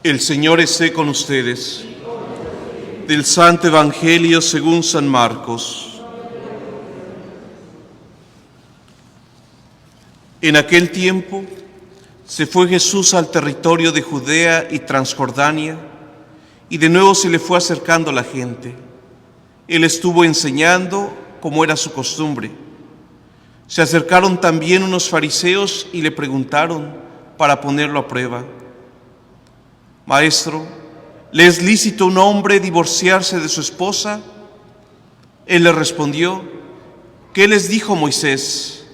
El Señor esté con ustedes. Del Santo Evangelio según San Marcos. En aquel tiempo se fue Jesús al territorio de Judea y Transjordania, y de nuevo se le fue acercando la gente. Él estuvo enseñando como era su costumbre. Se acercaron también unos fariseos y le preguntaron para ponerlo a prueba: Maestro, ¿le es lícito a un hombre divorciarse de su esposa? Él le respondió: ¿qué les dijo Moisés?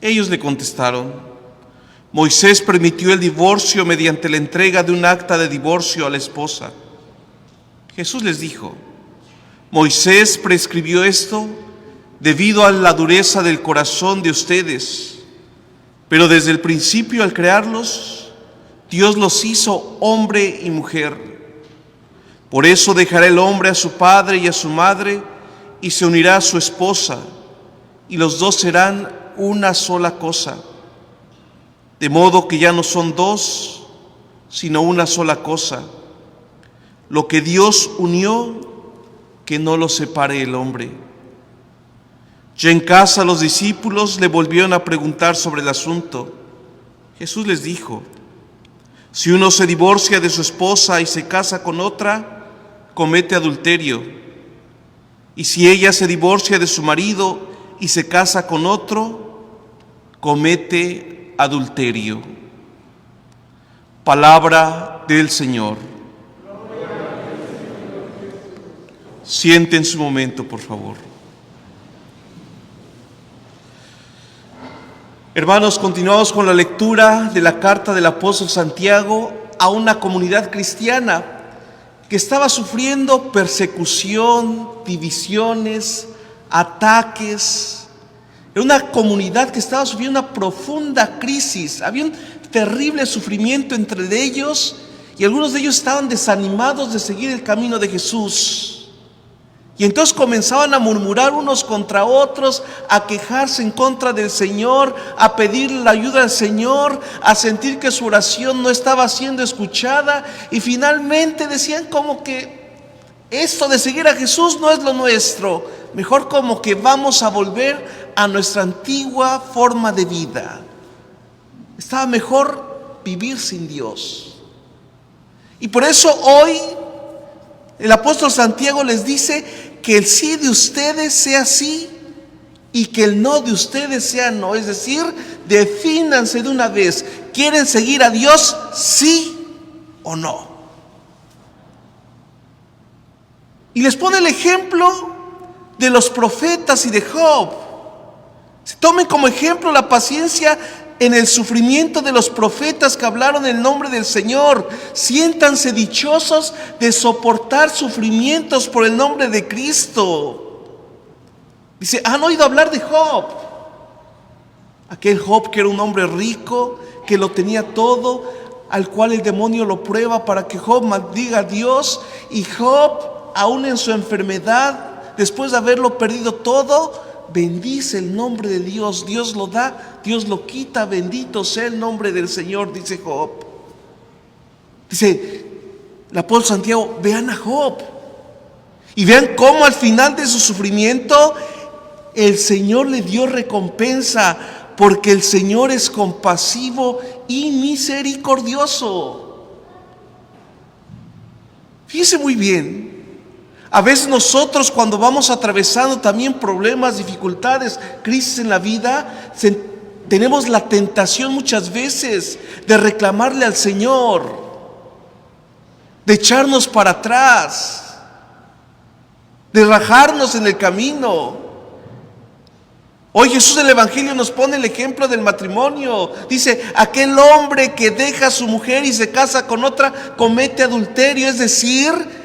Ellos le contestaron: Moisés permitió el divorcio mediante la entrega de un acta de divorcio a la esposa. Jesús les dijo: Moisés prescribió esto debido a la dureza del corazón de ustedes, pero desde el principio, al crearlos, Dios los hizo hombre y mujer. Por eso dejará el hombre a su padre y a su madre y se unirá a su esposa, y los dos serán una sola cosa. De modo que ya no son dos, sino una sola cosa. Lo que Dios unió, que no lo separe el hombre. Ya en casa los discípulos le volvieron a preguntar sobre el asunto. Jesús les dijo: si uno se divorcia de su esposa y se casa con otra, comete adulterio. Y si ella se divorcia de su marido y se casa con otro, comete adulterio. Palabra del Señor. Sienten su momento, por favor. Hermanos, continuamos con la lectura de la carta del apóstol Santiago a una comunidad cristiana que estaba sufriendo persecución, divisiones, ataques. Era una comunidad que estaba sufriendo una profunda crisis. Había un terrible sufrimiento entre ellos y algunos de ellos estaban desanimados de seguir el camino de Jesús. Y entonces comenzaban a murmurar unos contra otros, a quejarse en contra del Señor, a pedirle la ayuda al Señor, a sentir que su oración no estaba siendo escuchada. Y finalmente decían como que esto de seguir a Jesús no es lo nuestro. Mejor como que vamos a volver a nuestra antigua forma de vida. Estaba mejor vivir sin Dios. Y por eso hoy el apóstol Santiago les dice que el sí de ustedes sea sí y que el no de ustedes sea no. Es decir, defínanse de una vez. ¿Quieren seguir a Dios, sí o no? Y les pone el ejemplo de los profetas y de Job. Se tomen como ejemplo la paciencia en el sufrimiento de los profetas que hablaron en el nombre del Señor. Siéntanse dichosos de soportar sufrimientos por el nombre de Cristo. Dice, ¿han oído hablar de Job? Aquel Job que era un hombre rico, que lo tenía todo, al cual el demonio lo prueba para que Job maldiga a Dios. Y Job, aún en su enfermedad, después de haberlo perdido todo, bendice el nombre de Dios. Dios lo da, Dios lo quita. Bendito sea el nombre del Señor, dice Job. Dice el apóstol Santiago, vean a Job y vean cómo al final de su sufrimiento el Señor le dio recompensa, porque el Señor es compasivo y misericordioso. Fíjense muy bien. A veces nosotros, cuando vamos atravesando también problemas, dificultades, crisis en la vida, tenemos la tentación muchas veces de reclamarle al Señor, de echarnos para atrás, de rajarnos en el camino. Hoy Jesús en el Evangelio nos pone el ejemplo del matrimonio. Dice, aquel hombre que deja a su mujer y se casa con otra, comete adulterio. Es decir,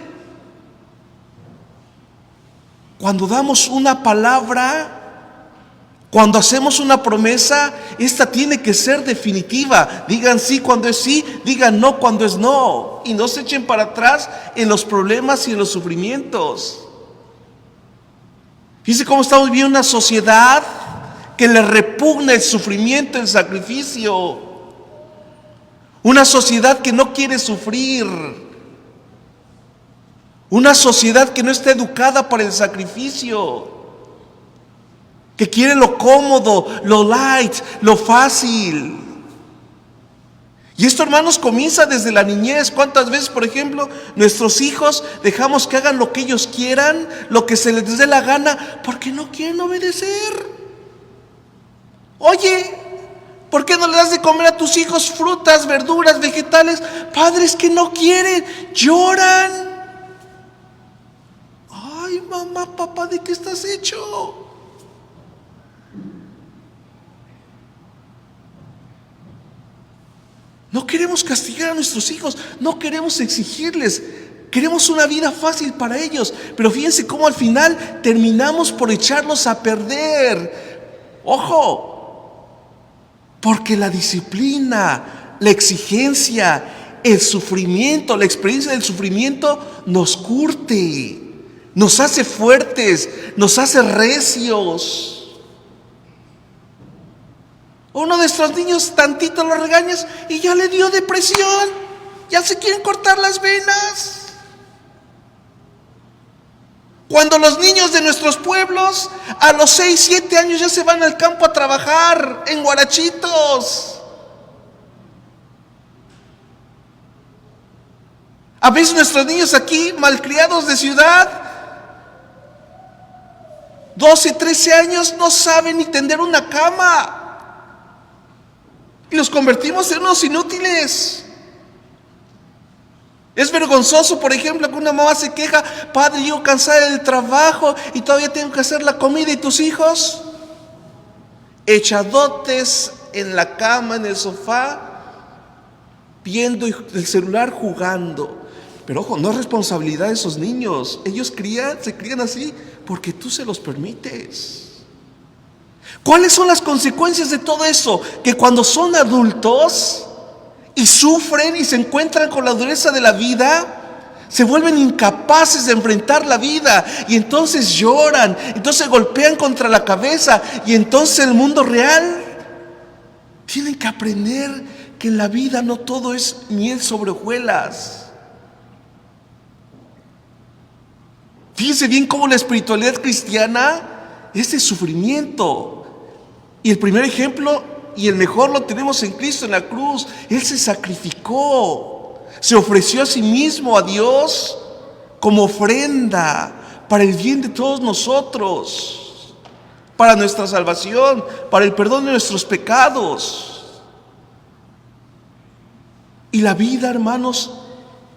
cuando damos una palabra, cuando hacemos una promesa, esta tiene que ser definitiva. Digan sí cuando es sí, digan no cuando es no. Y no se echen para atrás en los problemas y en los sufrimientos. Fíjense cómo estamos viviendo una sociedad que le repugna el sufrimiento, el sacrificio. Una sociedad que no quiere sufrir. Una sociedad que no está educada para el sacrificio. Que quiere lo cómodo, lo light, lo fácil. Y esto, hermanos, comienza desde la niñez. ¿Cuántas veces, por ejemplo, nuestros hijos dejamos que hagan lo que ellos quieran, lo que se les dé la gana, porque no quieren obedecer? Oye, ¿por qué no le das de comer a tus hijos frutas, verduras, vegetales? Padres que no quieren, lloran. Ay, mamá, papá, ¿de qué estás hecho? No queremos castigar a nuestros hijos, no queremos exigirles, queremos una vida fácil para ellos. Pero fíjense cómo al final terminamos por echarlos a perder. Ojo, porque la disciplina, la exigencia, el sufrimiento, la experiencia del sufrimiento nos curte, nos hace fuertes, nos hace recios. Uno de nuestros niños tantito lo regañas y ya le dio depresión, ya se quieren cortar las venas. Cuando los niños de nuestros pueblos a los 6, 7 años ya se van al campo a trabajar en guarachitos. A veces nuestros niños aquí, malcriados de ciudad, 12, 13 años, no saben ni tender una cama. Y los convertimos en unos inútiles. Es vergonzoso, por ejemplo, que una mamá se queja: padre, yo cansada del trabajo y todavía tengo que hacer la comida. ¿Y tus hijos? Echadotes en la cama, en el sofá, viendo el celular, jugando. Pero ojo, no es responsabilidad de esos niños. Ellos se crían así porque tú se los permites. ¿Cuáles son las consecuencias de todo eso? Que cuando son adultos y sufren y se encuentran con la dureza de la vida, se vuelven incapaces de enfrentar la vida y entonces lloran, entonces golpean contra la cabeza y entonces el mundo real tienen que aprender que en la vida no todo es miel sobre hojuelas. Fíjense bien cómo la espiritualidad cristiana es de sufrimiento. Y el primer ejemplo y el mejor lo tenemos en Cristo en la cruz. Él se sacrificó, se ofreció a sí mismo a Dios como ofrenda para el bien de todos nosotros, para nuestra salvación, para el perdón de nuestros pecados. Y la vida, hermanos,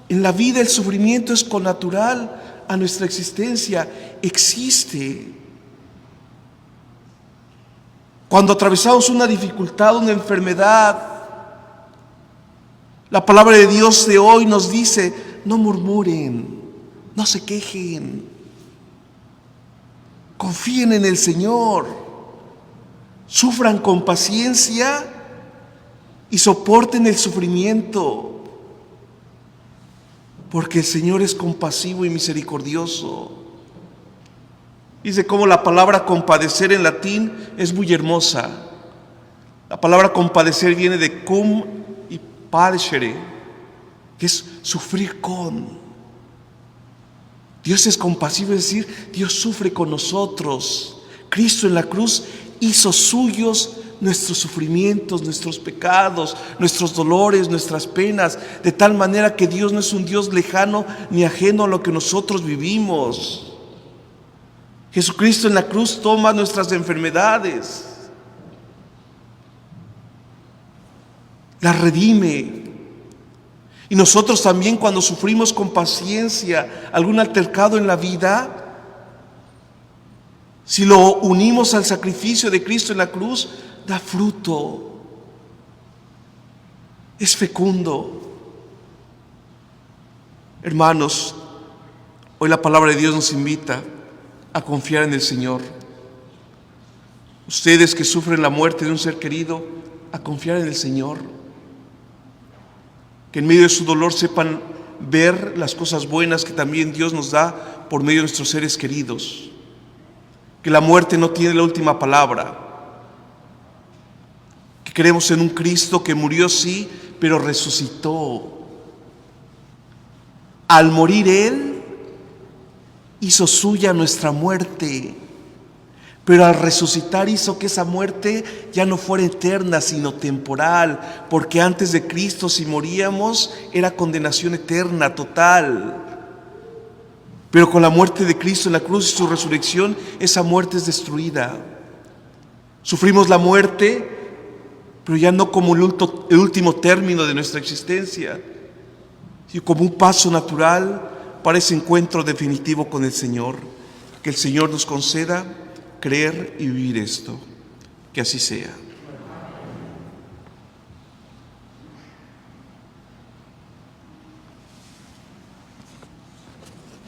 en la vida el sufrimiento es connatural a nuestra existencia, existe. Cuando atravesamos una dificultad, una enfermedad, la palabra de Dios de hoy nos dice: no murmuren, no se quejen, confíen en el Señor, sufran con paciencia y soporten el sufrimiento, porque el Señor es compasivo y misericordioso. Dice cómo la palabra compadecer en latín es muy hermosa. La palabra compadecer viene de cum y padecere, que es sufrir con. Dios es compasivo, es decir, Dios sufre con nosotros. Cristo en la cruz hizo suyos nuestros sufrimientos, nuestros pecados, nuestros dolores, nuestras penas, de tal manera que Dios no es un Dios lejano ni ajeno a lo que nosotros vivimos. Jesucristo en la cruz toma nuestras enfermedades, las redime. Y nosotros también, cuando sufrimos con paciencia algún altercado en la vida, si lo unimos al sacrificio de Cristo en la cruz, da fruto, es fecundo. Hermanos, hoy la palabra de Dios nos invita a confiar en el Señor. Ustedes que sufren la muerte de un ser querido, a confiar en el Señor. Que en medio de su dolor sepan ver las cosas buenas que también Dios nos da por medio de nuestros seres queridos. Que la muerte no tiene la última palabra. que creemos en un Cristo que murió sí, pero resucitó. Al morir Él, hizo suya nuestra muerte, pero al resucitar hizo que esa muerte ya no fuera eterna, sino temporal, porque antes de Cristo, si moríamos, era condenación eterna, total. Pero con la muerte de Cristo en la cruz y su resurrección, esa muerte es destruida. Sufrimos la muerte, pero ya no como el último término de nuestra existencia, sino como un paso natural para ese encuentro definitivo con el Señor. Que el Señor nos conceda creer y vivir esto. Que así sea.